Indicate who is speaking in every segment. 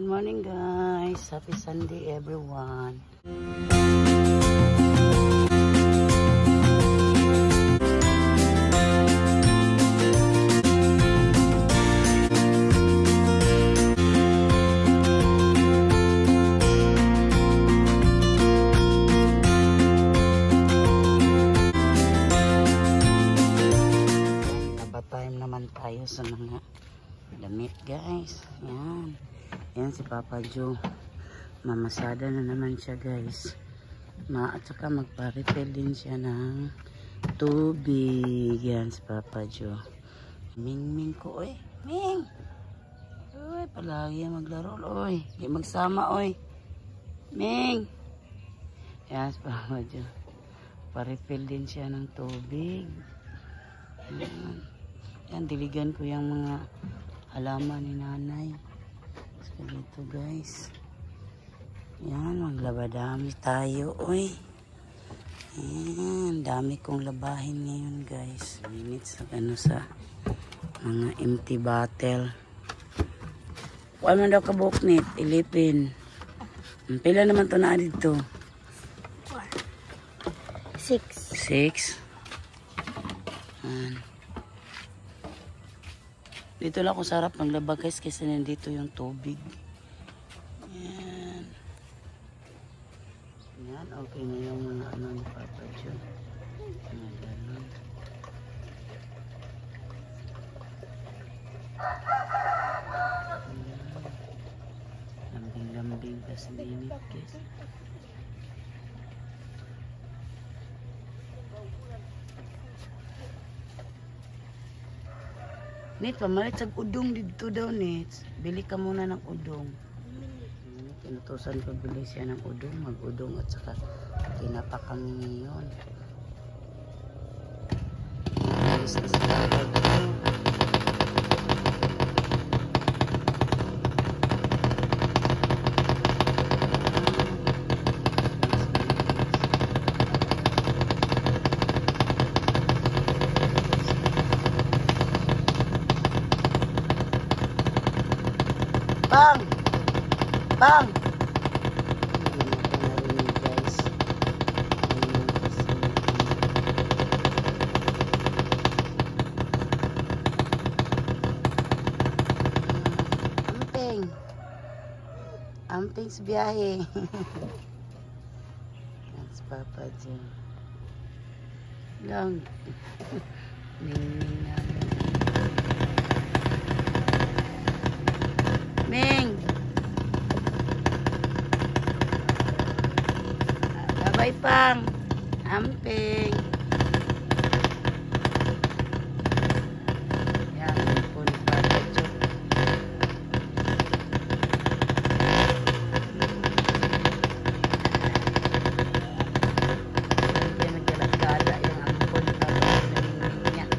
Speaker 1: Good morning guys. Happy Sunday everyone. Time naman tayo sa mga damit guys. Yan. Yan si Papa Joe. Mamasada na naman siya guys. At saka magpa-refill din siya ng tubig. Yan si Papa Joe. Ming ko oy. Ming! Uy, palagi maglaro oy. Di magsama oy. Ming! Yan si Papa Joe. Pa-refill din siya ng tubig. Yan. Yan, diligan ko yung mga halaman ni nanay. So, dito guys. Yan, maglabadami tayo. Uy. Yan, dami kong labahin ngayon guys. Minutes sa mga empty bottle. Kuha man daw kabuknit, ilipin. Pila naman to na dito? 6. 6? Yan. Dito lang ako sarap maglaba guys kasi nandito yung tubig. Yan. Yan, okay na yung mga ano ni Papa Joe. Mga galon. Lambing-lambing kasi linit guys. Nit, pamalit sa udong dito daw, Nit. Bili ka muna ng udong. Pinutusan ko bili siya ng udong. Mag-udong at saka tinapa kami ngayon. Alis na sa kapag ko. Bang! Bang! Guys. Amping. Amping sa biyahe. That's Papa Joe. Lang. Ningning namin. Ming! Bye-bye pang! Amping! Yan, po ni Papa Joe. Yan, nagkalagkada yung ampo ni Papa Joe niya.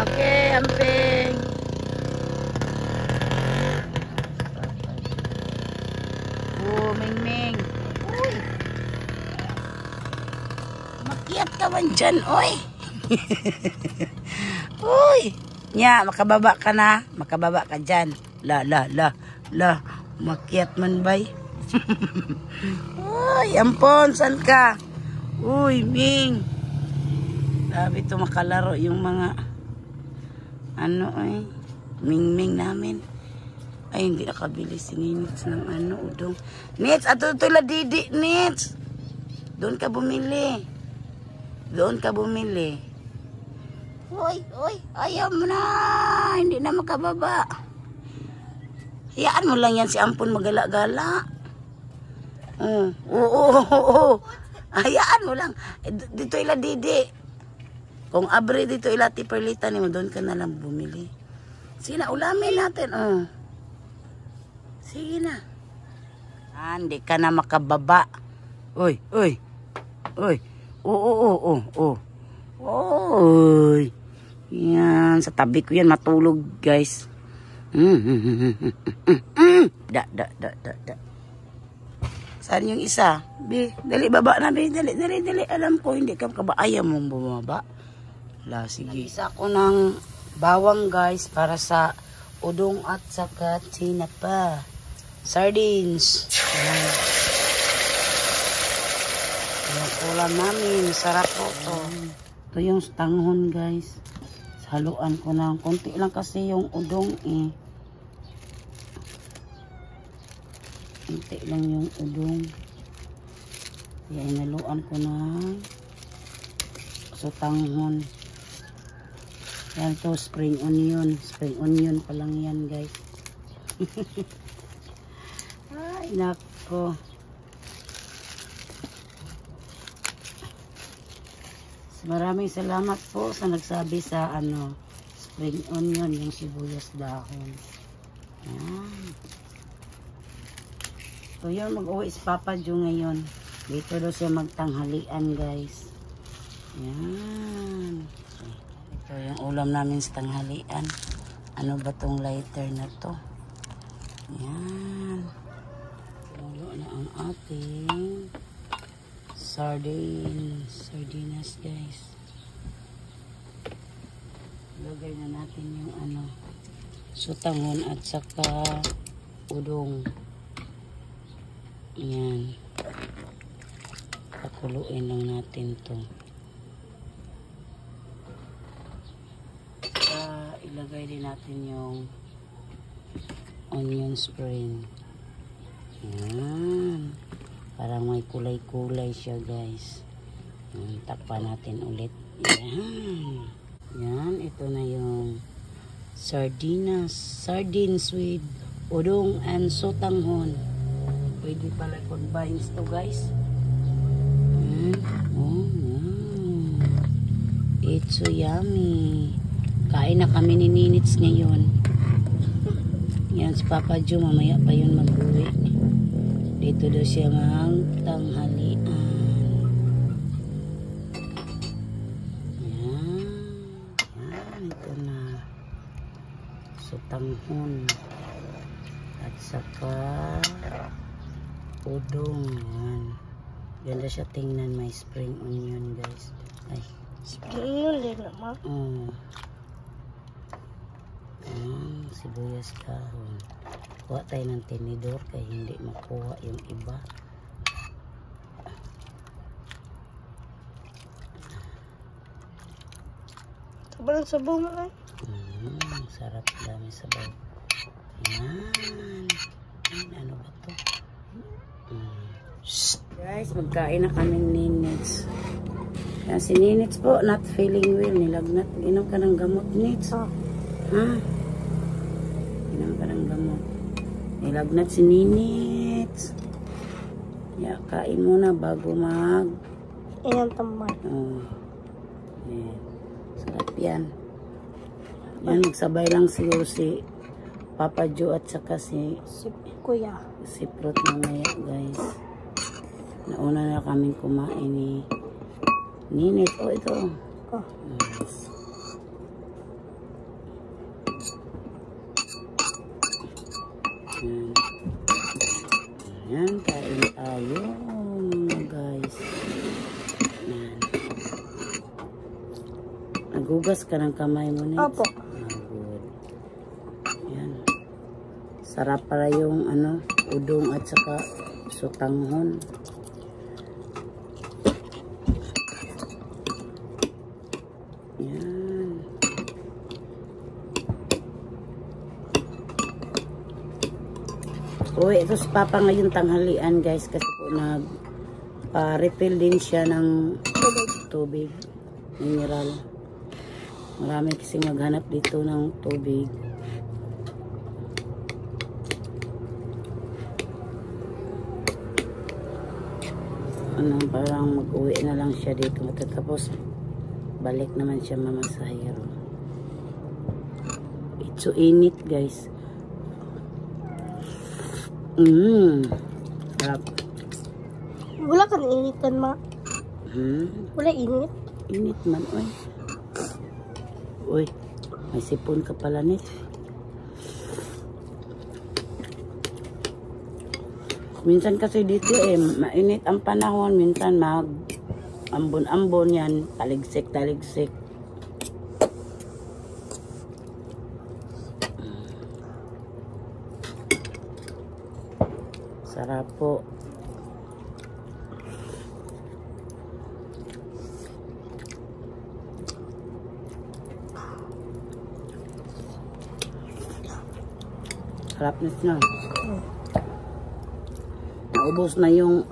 Speaker 1: Okay, Amping! Oh, Ming. Uy. Makiat ka man dyan, oy. Uy. Nya, makababa ka na. Makababa ka dyan. La. Makiat man bay. Uy, ampon, saan ka? Uy, Ming. Sabi ito makalaro yung mga ano ay. Ming namin. Ay, hindi nakabili si Nits ng ano, udong. Nits, ato ito la didi, Nits. Doon ka bumili. Uy, ayaw mo na. Hindi na makababa. Hayaan mo lang yan si Ampon magala-gala. Oo. Hayaan mo lang. Dito ila didi. Kung abre dito ila tiperlitan mo, doon ka na lang bumili. Sige na, ulamin natin, Sige na. Hindi ka na makababa. Uy. Oo. Uy. Yan, sa tabi ko yan matulog, guys. Da. Saan yung isa? Bi, dali baba na, Bi. Dali. Alam ko, hindi ka makababa. Ayaw mong bumaba. Sige. Isa ko ng bawang, guys, para sa udong at saka tinapa. Sardines. Yan. Yung ulam namin. Sarap po to. Ito yung tanghon guys. Haluan ko na. Konti lang kasi yung udong eh. Konti lang yung udong. Kaya inaluan ko na. So tanghon. Yan to, spring onion. Spring onion pa lang yan, guys. Ay, nako. Maraming salamat po sa nagsabi sa spring onion, yung sibuyas dahon. Yan. So yun, mag-uwi si Papa Jo ngayon. Dito daw siya magtanghalian, guys. Yan. Ito yung ulam namin sa tanghalian. Ano ba tong lighter na to? Yan. Lulo na ang ating sardinas guys. Lagay na natin yung sutangon at saka udong. Yan. Pakuluin lang natin to. Ilagay din natin yung onion spring. Yan. Parang may kulay-kulay siya guys. Yan. Takpan natin ulit. Yan. Yan. Ito na yung sardines with udong and sotanghon. Pwede pala combines to guys. It's so yummy. Kain na kami ni Ninits ngayon. Yan si Papa Jo, mamaya pa yun mag-uwi. Dito daw siya magtanghalian. Yan. Yan, ito na. Sutanghon. At saka udong. Yan. Ganda siya tingnan, may spring onion guys. Ay.
Speaker 2: Spring onion naman?
Speaker 1: Sibuyas dahon. Kuha tayo ng tinidor kaya hindi makuha yung iba.
Speaker 2: Sobrang sabaw mo ay.
Speaker 1: Sarap, dami sabaw. Yan. Ano ba to? Guys, magkain na kaming Ninits. Yan si Ninits po, not feeling well. Nilagnat. Inom ka ng gamot, Nits. Ha? Inom ka ng gamot. Nilagnat si Ninits. Ya, kain muna bago
Speaker 2: Inom tambay.
Speaker 1: Yan. Sarap yan. Yan, magsabay lang siguro si Papa Jo at saka si
Speaker 2: Kuya.
Speaker 1: Si Prot mamaya guys. Nauna na kaming kumain ni Ninit. Oh, ito. Yes. Yan. Yan, kain tayo mga guys. Yan. Nagugas ka ng kamay mo, Nit?
Speaker 2: Opo.
Speaker 1: Good. Yan. Sarap para yung udong at saka sotanghon. Yan. Uy, ito si Papa ngayon tanghalian guys kasi po nag-refill din siya ng tubig. Mineral. Marami kasi maghanap dito ng tubig. Parang mag-uwi na lang siya dito. Tapos balik naman siya mamasahero. It's so init guys. Sarap.
Speaker 2: Wala kang initan ma. Wala init.
Speaker 1: Init man, oy. Uy, may sipon ka pala, Nit. Minsan kasi dito mainit ang panahon. Minsan ambon-ambon yan. Taligsik. Sarap po. Sarap na. Naubos na yung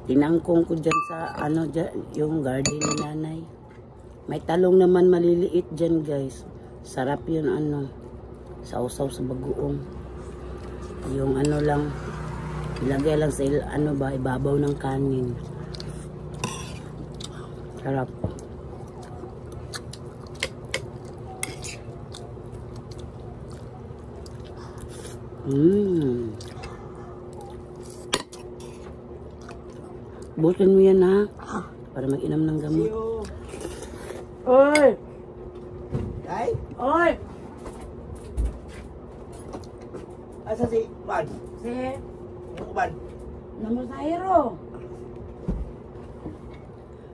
Speaker 1: tinangkong ko dyan sa ano dyan, yung garden ni nanay. May talong naman maliliit dyan guys. Sarap yun ano. Sausaw sa bagoong. Yung ano lang. Ilagay lang sa ano ba, ibabaw ng kanin. Sarap. Butin mo yan ha. Para mag-inom ng gamot. Oy!
Speaker 3: Ay?
Speaker 1: Oy!
Speaker 3: Asa si Ban?
Speaker 1: Si
Speaker 3: Yung Ban?
Speaker 1: Namusahiro.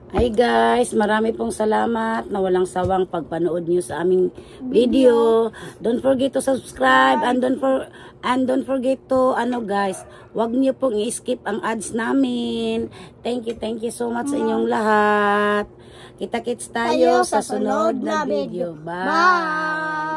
Speaker 1: Hi guys, marami pong salamat na walang sawang pagpanood nyo sa aming video. Don't forget to subscribe and don't forget to ano guys, wag niyo pong i-skip ang ads namin. Thank you so much sa inyong lahat. Kita-kits tayo sa sunod na video. Bye!